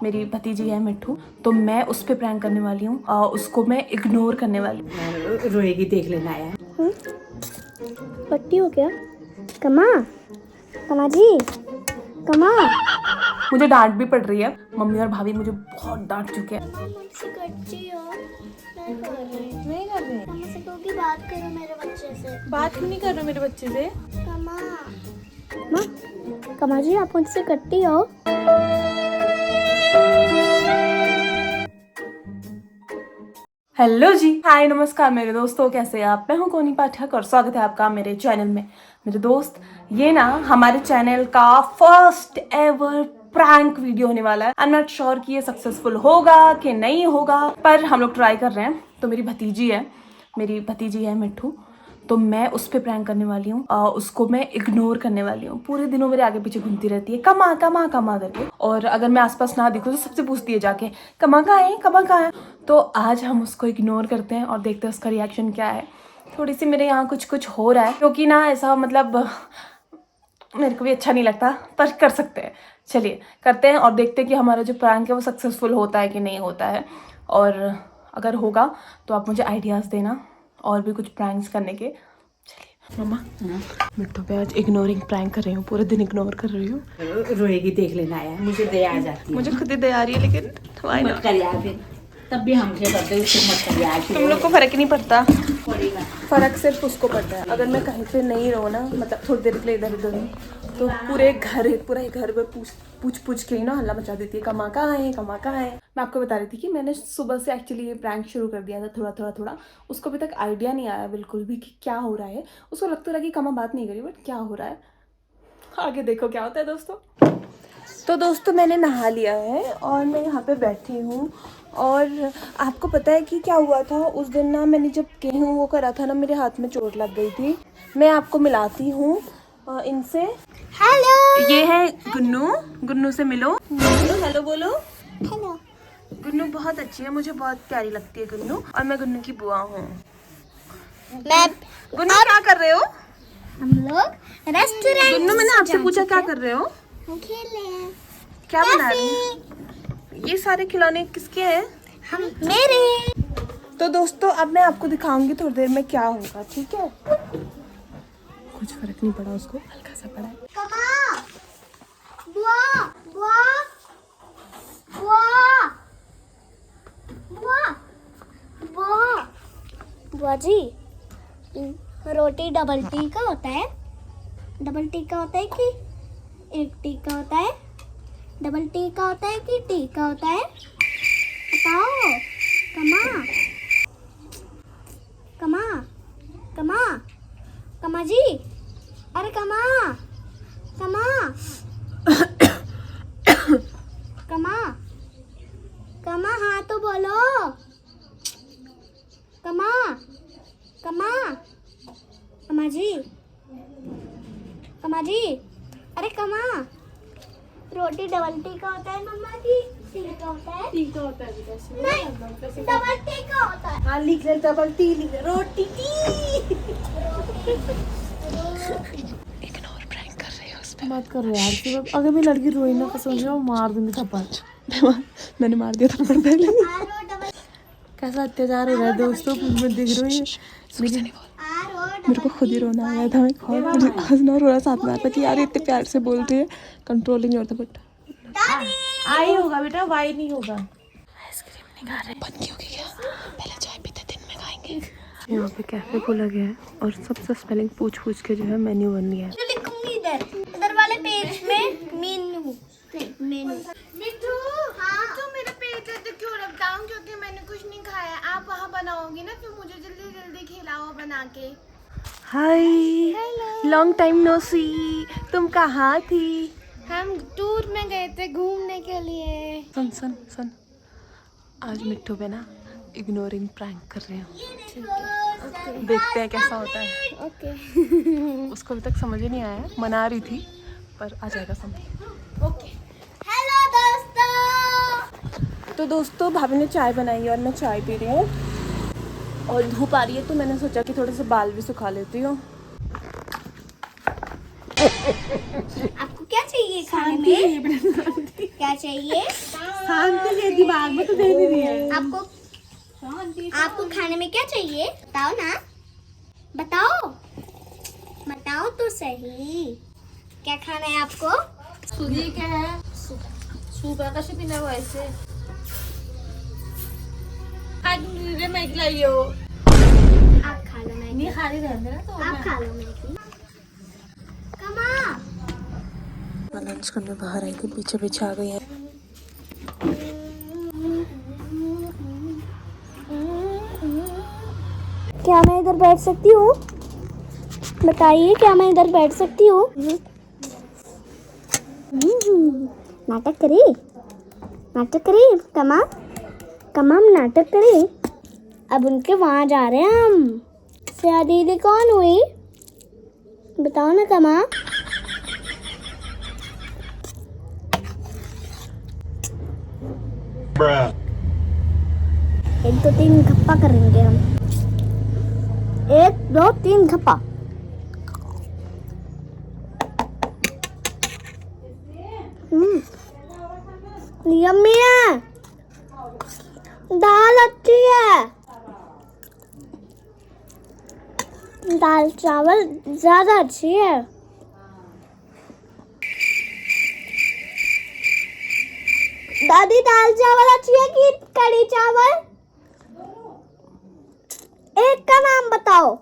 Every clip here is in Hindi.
मेरी भतीजी है मिट्ठू, तो मैं उस पर प्रैंक करने वाली हूँ। उसको मैं इग्नोर करने वाली हूँ। रोएगी देख लेना है। पट्टी हो क्या? कमा कमा जी कमा। मुझे डांट भी पड़ रही है, मम्मी और भाभी मुझे बहुत डांट चुके हैं। मुझसे कच्ची हो नहीं कर रहे। मुझसे कहोगी बात करो मेरे बच्चे से। बात क्यों नहीं कर रहे मेरे बच्चे से? कमा माँ कमा जी आप मुझसे कट्टी हो। हेलो जी, हाय नमस्कार मेरे दोस्तों, कैसे हैं आप? मैं हूं कोनी पाठक और स्वागत है आपका मेरे चैनल में। मेरे दोस्त, ये ना हमारे चैनल का फर्स्ट एवर प्रैंक वीडियो होने वाला है। आई एम नॉट श्योर कि ये सक्सेसफुल होगा कि नहीं होगा, पर हम लोग ट्राई कर रहे हैं। तो मेरी भतीजी है मिट्ठू, तो मैं उस पर प्रैंक करने वाली हूँ। उसको मैं इग्नोर करने वाली हूँ। पूरे दिनों मेरे आगे पीछे घूमती रहती है, कमा कमा कमा करके। और अगर मैं आसपास ना दिखूँ तो सबसे पूछती है जाके, कमा कहाँ है, कमा कहाँ है। तो आज हम उसको इग्नोर करते हैं और देखते हैं उसका रिएक्शन क्या है। थोड़ी सी मेरे यहाँ कुछ कुछ हो रहा है, क्योंकि ना ऐसा मतलब मेरे को भी अच्छा नहीं लगता, पर कर सकते हैं। चलिए करते हैं और देखते हैं कि हमारा जो प्रैंक है वो सक्सेसफुल होता है कि नहीं होता है। और अगर होगा तो आप मुझे आइडियाज़ देना और भी कुछ प्रैंक्स करने के। चलिए मम्मा, मिट्टू पे आज इग्नोरिंग प्रैंक कर रही हूँ, पूरे दिन इग्नोर कर रही हूँ। रोएगी देख लेना है। मुझे दया आ जाती है। मुझे खुद ही दया आ रही है, लेकिन मत कर यार, फिर तब भी हमसे करते उसको मत कर यार। तुम लोग को फर्क ही नहीं पड़ता। थोड़ी ना फर्क सिर्फ उसको पड़ता है। अगर मैं कहीं पे नहीं रहूँ ना, मतलब थोड़ी देर के लिए इधर उधर हूँ, तो पूरे घर में पूछ के ही ना हल्ला मचा देती है, कमा कहाँ है, कमा कहाँ है। मैं आपको बता रही थी कि मैंने सुबह से एक्चुअली ये प्रैंक शुरू कर दिया था, थोड़ा। उसको अभी तक आइडिया नहीं आया बिल्कुल भी कि क्या हो रहा है। उसको लगता रहा कि कमा बात नहीं करी, बट क्या हो रहा है आगे देखो क्या होता है दोस्तों। तो दोस्तों मैंने नहा लिया है और मैं यहाँ पे बैठी हूँ। और आपको पता है कि क्या हुआ था उस दिन ना, मैंने जब गेहूँ वो करा था ना, मेरे हाथ में चोट लग गई थी। मैं आपको मिलाती हूँ इनसे। हेलो ये है गुन्नू से मिलो। हेलो बोलो। हेलो। गुन्नू बहुत अच्छी है, मुझे बहुत प्यारी लगती है गुन्नू, और मैं गुन्नू की बुआ हूँ। मैं गुन्नू क्या कर रहे हो? हम लोग रेस्टोरेंट। गुन्नू मैंने आपसे पूछा क्या कर रहे हो? हम खेल रहे हैं। क्या बना रहे हैं? ये सारे खिलौने किसके हैं? हम मेरे। तो दोस्तों अब मैं आपको दिखाऊंगी थोड़ी देर में क्या होगा, ठीक है? कुछ फर्क नहीं पड़ा उसको, हल्का सा पड़ा है। कमा बुआ बुआ बुआ बुआ बुआ बुआ जी, रोटी डबल टी का होता है? डबल टी का होता है कि एक टी का होता है? डबल टी का होता है कि टी का होता है? बताओ। कमा कमा कमा कमा जी, अरे कमा कमा कमा कमा, हाँ तो बोलो। कमा कमा कमा जी, कमा जी, अरे कमा। रोटी डबल टी का होता है मम्मा जी? टी का होता है? टी का होता है बेटा, नहीं, डबल टी का होता है। हाँ लिख ले, डबल टी लिख ले, रोटी टी। इग्नोर प्रैंक कर रही है उस पे। मत करो यार। फिर अगर मेरी लड़की रोई ना, कसम से मार दूंगी थप्पड़। मैंने मार दिया थप्पड़ पहले। आरो डबल कैसा अत्याचार हो रहा है दोस्तों, मैं दिख रही हूँ। आरो मेरे को खुद ही रोना आया था, मैं मुझे हंसना रोना साथ में आता कि यार इतने प्यार से बोल रही है, कंट्रोल नहीं होता। बट आई होगा बेटा, वाई नहीं होगा। आइसक्रीम नहीं खा रहे, बंद क्यों की क्या? पहले चाय पीते दिन में खाएंगे। यहाँ पे कैफे खोला गया है और सबसे स्पेलिंग पूछ के जो है मेन्यू बन गया है। जो लिखूंगी इधर वाले पेज में मेनू मेनू। मिठू, हाँ तो मेरा पेट दर्द क्यों लगता हूँ? क्योंकि मैंने कुछ नहीं खाया। आप वहाँ बनाओगी ना, फिर मुझे जल्दी जल्दी खिलाओ बना के। हाय, लॉन्ग टाइम नो सी। तुम कहाँ थी? हम टूर में गए थे घूमने के लिए। सुन, आज मिट्टू पे ना इग्नोरिंग प्रैंक कर रहे हैं। देखते हैं कैसा होता है। ओके। उसको अभी तक समझ ही नहीं आया है, मना रही थी, पर आ जाएगा समझ। ओके। हेलो दोस्तों। तो दोस्तों भाभी ने चाय बनाई है और मैं चाय पी रही हूँ। और धूप आ रही है तो मैंने सोचा कि थोड़े से बाल भी सुखा लेती हूँ। आपको क्या चाहिए खाने में? क्या चाहिए? शांति से दिमाग में तो दे दी रही है। आपको खाने में क्या चाहिए बताओ ना, बताओ बताओ तो सही, क्या खाना है आपको? सूर्य क्या है? सूप है, कैसे पीना हुआ ऐसे? आज मुझे मैं खिलाइयो। आप खा लो मैगी। नहीं खा रही रहने ना तो आप खा लो मैगी। कमा लंच करने बाहर आई थी, पीछे पीछे आ गई है। क्या मैं इधर बैठ सकती हूँ? बताइए, क्या मैं इधर बैठ सकती हूँ? नाटक करी, नाटक करी कमा, कमा हम नाटक करी। अब उनके वहाँ जा रहे हैं हम। सिया दीदी कौन हुई बताओ ना कमा। एक दो तीन घप्पा करेंगे हम, 1 2 3 घप्पा। यम्मी है, दाल अच्छी है, दाल चावल ज्यादा अच्छी है। दादी दाल चावल अच्छी है कि कड़ी चावल? एक का नाम बताओ,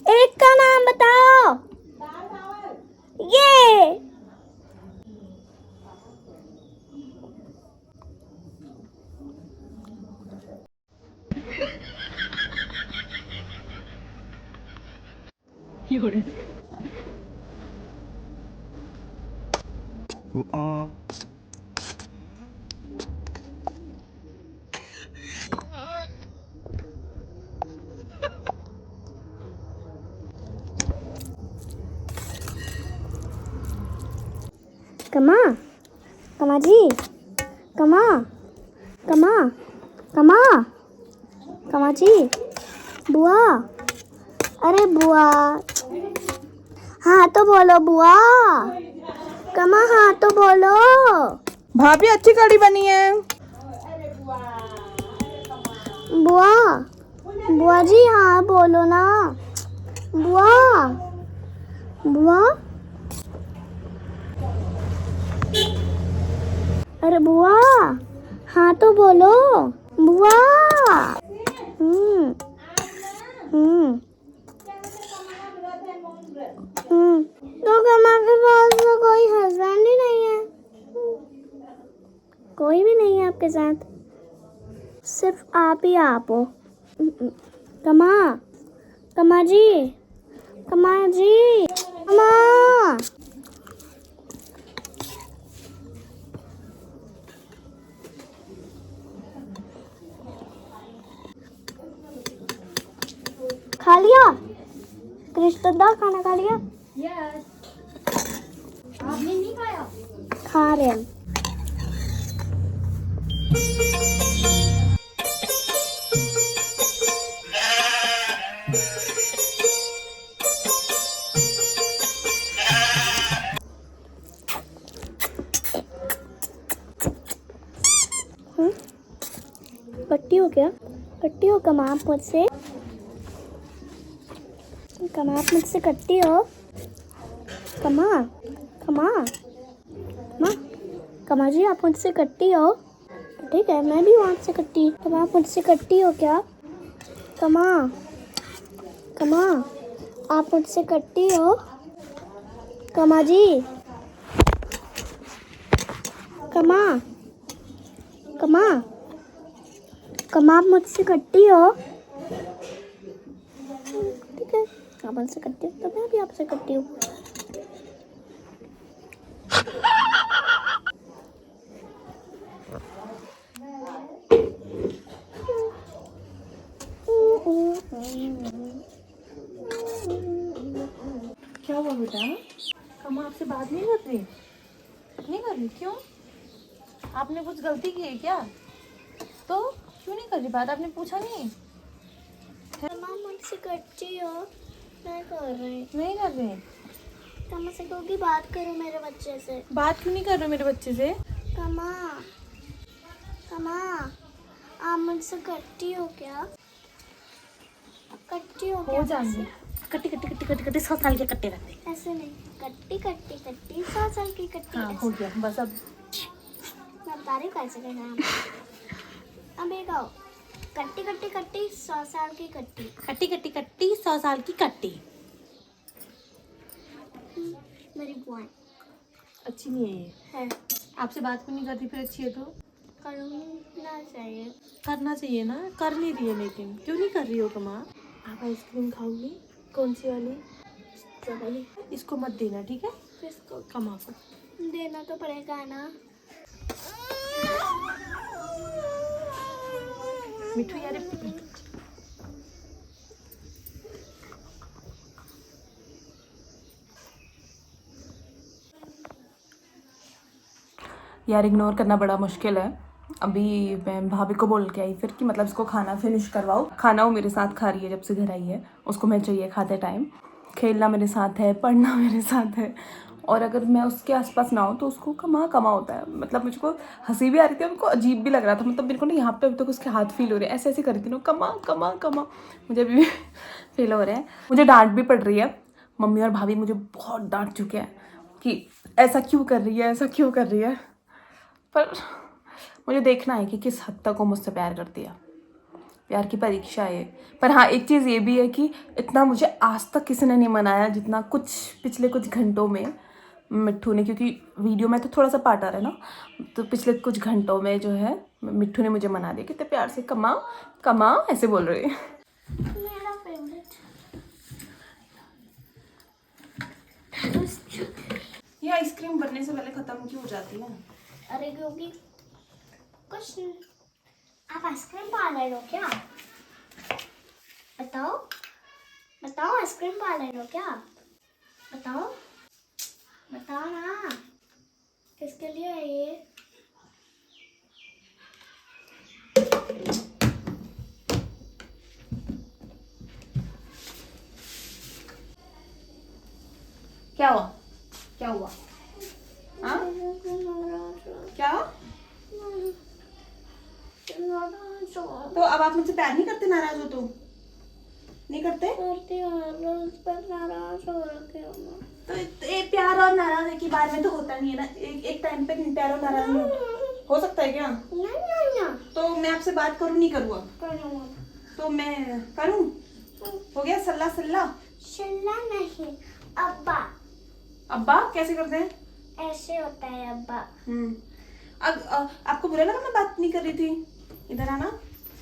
एक का नाम बताओ। ये कमा, कमा जी, कमा, कमा, कमा, कमा जी, बुआ, अरे बुआ, हाँ तो बोलो बुआ, कमा हाँ तो बोलो। भाभी अच्छी कड़ी बनी है। बुआ, बुआ जी हाँ बोलो ना, बुआ, बुआ, अरे बुआ हाँ तो बोलो, बुआ। तो कमा के पास तो कोई हस्बैंड ही नहीं है, कोई भी नहीं है आपके साथ, सिर्फ आप ही आप हो। कमा, कमा जी, कमा जी, कमा। खा लिया कृष्णदा, खाना खा लिया? यस। आपने नहीं खाया? खा रहे हैं। कट्टी हो क्या? कट्टी हो कमा आप मुझसे? कमा आप मुझसे कट्टी हो? कमा, कमा, कमा, कमा जी आप मुझसे कट्टी हो? ठीक है मैं भी हूँ आपसे कट्टी। कमा आप मुझसे कट्टी हो क्या? कमा, कमा आप मुझसे कट्टी हो? कमा जी, कमा, कमा, कमा आप मुझसे कट्टी हो? ठीक है आप मुझसे कट्टी हो तो मैं भी आपसे कट्टी हूँ। क्या हुआ बेटा? कमा आपसे बात नहीं कर रही? नहीं कर रही क्यों? आपने कुछ गलती की है क्या? तो क्यों नहीं कर रही बात? आपने पूछा नहीं? कमा मुझसे कट्टी हो? नहीं कर रही। नहीं कर रही? कमा से कहोगी बात करो मेरे बच्चे से। बात क्यों नहीं कर रहे हो मेरे बच्चे से? कमा कमा आप मुझसे कट्टी हो क्या? कट्टी हो क्या? जाएंगे कट्टी कट्टी कट्टी कट्टी कट्टी 100 साल के कट्टे रहते हैं। ऐसे नहीं, कट्टी कट्टी कट्टी 100 साल की कट्टी। हाँ हो गया बस अब। मैं बता रही हूँ कैसे कहना है। अब एक आओ, कट्टी कट्टी कट्टी 100 साल की कट्टी। कट्टी कट्टी कट्टी 100 साल की कट्टी। मेरी बुआ अच्छी नहीं है ये। है, आपसे बात भी नहीं करती फिर अच्छी है तो करना चाहिए। करना चाहिए ना, कर नहीं रही है लेकिन। क्यों नहीं कर रही हो कमा? आप आइसक्रीम खाओगी? कौन सी वाली? स्ट्रॉबेरी। इसको मत देना ठीक है? किसको कमा को देना तो पड़ेगा ना। मिठू यार यार इग्नोर करना बड़ा मुश्किल है। अभी मैं भाभी को बोल के आई फिर कि मतलब इसको खाना फिनिश करवाओ। खाना वो मेरे साथ खा रही है जब से घर आई है, उसको मैं चाहिए खाते टाइम। खेलना मेरे साथ है, पढ़ना मेरे साथ है, और अगर मैं उसके आसपास ना हूँ तो उसको कमा होता है। मतलब मुझको हंसी भी आ रही थी, उनको अजीब भी लग रहा था। मतलब मेरे को ना यहाँ पे अभी तक उसके हाथ फील हो रहे हैं, ऐसे ऐसे कर रही थी ना, कमा मुझे अभी भी फील हो रहे हैं। मुझे डांट भी पड़ रही है, मम्मी और भाभी मुझे बहुत डांट चुके हैं कि ऐसा क्यों कर रही है, ऐसा क्यों कर रही है। पर मुझे देखना है कि किस हद तक वो मुझसे प्यार करती है। प्यार की परीक्षा है। पर हाँ, एक चीज़ ये भी है कि इतना मुझे आज तक किसी ने नहीं मनाया जितना पिछले कुछ घंटों में मिट्ठू ने, क्योंकि वीडियो में तो थोड़ा सा पार्ट आ रहा है ना, तो पिछले कुछ घंटों में जो है मिट्ठू ने मुझे मना दिया। कितने प्यार से कमा ऐसे बोल रही है। मेरा फेवरेट। ये आइसक्रीम बनने से पहले ख़त्म क्यों हो जाती है? अरे क्योंकि कुछ आप आइसक्रीम पार्लर हो क्या? बताओ आइसक्रीम पार्लर हो क्या? बताओ ना, किसके लिए है ये? क्या हुआ? हाँ क्या? तो अब आप मुझसे प्यार नहीं करते? नाराज हो तो नहीं करते? तो एक प्यार और नाराज एक ही बार में तो होता नहीं है ना। एक टाइम पे प्यार और नाराज नहीं होता। हो सकता है क्या? तो मैं आपसे बात करूँ नहीं करूँ? अब तो मैं करूँ? हो गया सल्ला नहीं, अब्बा कैसे करते हैं? ऐसे होता है अब्बा। अब आपको बुरा लगा मैं बात नहीं कर रही थी? इधर आना।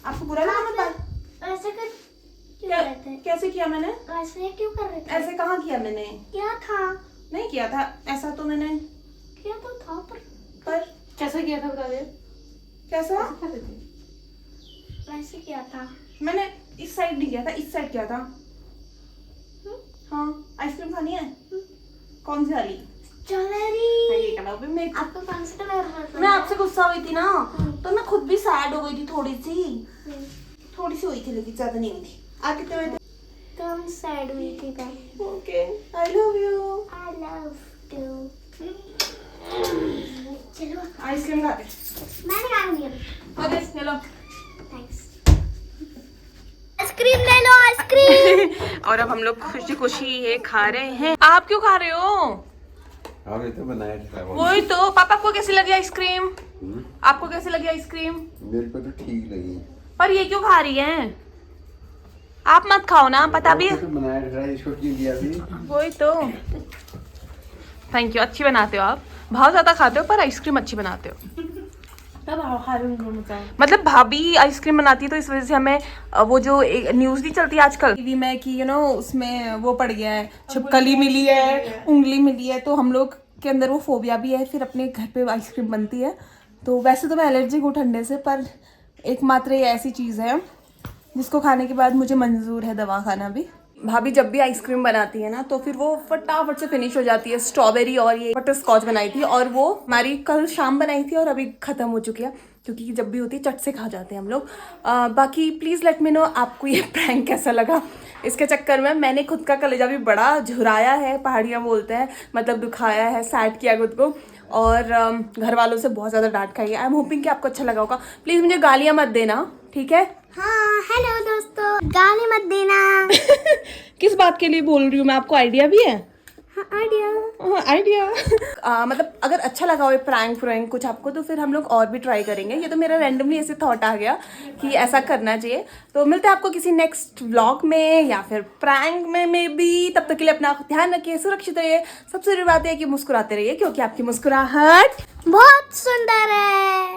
आपको बुरा लगा मैं बात ऐसे क्यों कर रहे थे? कैसे किया मैंने? ऐसे क्यों कर रहे थे? ऐसे कहाँ किया मैंने? क्या था? नहीं किया था ऐसा तो मैंने। किया तो था पर कैसा किया था बता दे। कैसा? वैसे किया था। मैंने इस साइड नहीं किया था, इस साइड किया था। हाँ, आइसक्रीम खानी है? कौन सी वाली? स्ट्रॉबेरी। मैं आपको कौन सा कलर पसंद है? मैं आपसे गुस्सा हुई थी ना, तो मैं खुद भी सैड हो गई थी थोड़ी सी हुई थी, लेकिन ज्यादा नहीं हुई थी। आप कितने हुए थे? कम सैड हुई थी तब। Okay, I love you. I love you. चलो आइसक्रीम खाते। मैं नहीं खाऊंगी अभी। ओके चलो। थैंक्स। आइसक्रीम ले लो आइसक्रीम। और अब हम लोग खुशी ये खा रहे हैं। आप क्यों खा रहे हो? आपने तो बनाया था वो। वही तो। पापा को कैसी लगी आइसक्रीम? आपको कैसी लगी आइसक्रीम? मेरे को तो ठीक लगी। पर ये क्यों खा रही हैं? आप मत खाओ ना, पता भी है। तो बनाया था, इसको क्यों दिया थी? वही तो। थैंक यू, अच्छी बनाते हो आप। बहुत ज्यादा खाते हो पर आइसक्रीम अच्छी बनाते हो। तब मतलब भाभी आइसक्रीम बनाती है तो इस वजह से हमें वो जो न्यूज़ नहीं चलती आजकल टीवी में कि उसमें वो पड़ गया है, छिपकली मिली है, उंगली मिली है, तो हम लोग के अंदर वो फोबिया भी है। फिर अपने घर पे आइसक्रीम बनती है तो वैसे तो मैं एलर्जिक हूँ ठंडे से, पर एकमात्र ये ऐसी चीज़ है जिसको खाने के बाद मुझे मंजूर है दवा खाना भी। भाभी जब भी आइसक्रीम बनाती है ना तो फिर वो फटाफट से फिनिश हो जाती है। स्ट्रॉबेरी और ये बटर स्कॉच बनाई थी और वो हमारी कल शाम बनाई थी और अभी ख़त्म हो चुकी है, क्योंकि जब भी होती है चट से खा जाते हैं हम लोग। बाकी प्लीज़ लेट मी नो आपको ये प्रैंक कैसा लगा। इसके चक्कर में मैंने खुद का कलेजा भी बड़ा झुराया है, पहाड़ियाँ बोलते हैं, मतलब दुखाया है, सैड किया खुद को। और घर वालों से बहुत ज़्यादा डांट खाई है। आई एम होपिंग कि आपको अच्छा लगा होगा। प्लीज़ मुझे गालियाँ मत देना, ठीक है? हाँ हेलो दोस्तों, गाली मत देना। किस बात के लिए बोल रही हूँ मैं, आपको आइडिया भी है? हाँ आइडिया। आइडिया मतलब अगर अच्छा लगा हो प्रैंक फ्रैंक कुछ आपको, तो फिर हम लोग और भी ट्राई करेंगे। ये तो मेरा रैंडमली ऐसे थॉट आ गया कि ऐसा करना चाहिए। तो मिलते हैं आपको किसी नेक्स्ट व्लॉग में या फिर प्रैंक में मे बी। तब तक के लिए अपना ध्यान रखिए, सुरक्षित रहिए। सबसे जरूरी बात है कि मुस्कुराते रहिए, क्योंकि आपकी मुस्कुराहट बहुत सुंदर है।